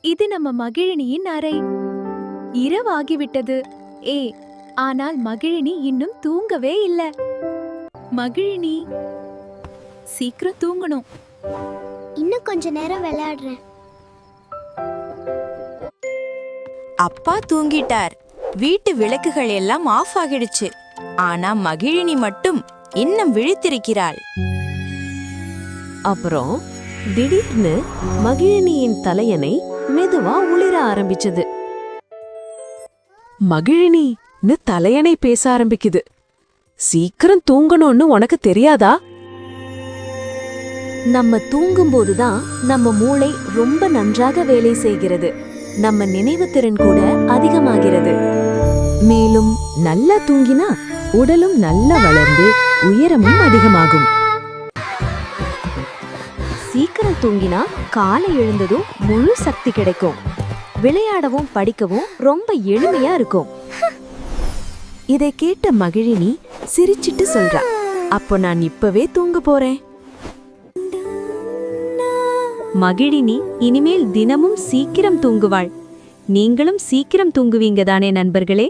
இது நம்ம மகிழினியின் அறை. இரவாகிவிட்டது. ஆனால் மகிழினி இன்னும் தூங்கவே இல்ல. மகிழினி, சீக்கிரம் தூங்கணும். இன்னும் கொஞ்ச நேரம் விளையாடுறேன். அப்பா தூங்கிட்டார். வீட்டு விளக்குகள் எல்லாம் ஆஃப் ஆகிடுச்சு. ஆனா மகிழினி மட்டும் இன்னும் விழித்திருக்கிறாள். அப்புறம் திடீர்னு மகிழினியின் தலையணை மெதுவா ஒளிர ஆரம்பிச்சது. மகிழினின்னு தலையணை பேச ஆரம்பிக்குது. சீக்கிரம் தூங்கணும்னு உனக்கு தெரியாதா? நம்ம தூங்கும்போதுதான் நம்ம மூளை ரொம்ப நன்றாக வேலை செய்கிறது. நம்ம நினைவுத்திறன் கூட அதிகமாகிறது. மேலும் நல்லா தூங்கினா உடலும் நல்லா வளர்ந்து உயரமும் அதிகமாகும். சீக்கிரம் தூங்கினா காலை எழுந்ததும் முழு சக்தி கிடைக்கும். விளையாடவும் படிக்கவும் ரொம்ப எளிமையா இருக்கும். இதை கேட்ட மகிழினி சிரிச்சிட்டு சொல்றா, அப்போ நான் இப்பவே தூங்க போறேன். மகிழினி இனிமேல் தினமும் சீக்கிரம் தூங்குவாள். நீங்களும் சீக்கிரம் தூங்குவீங்க தானே நண்பர்களே?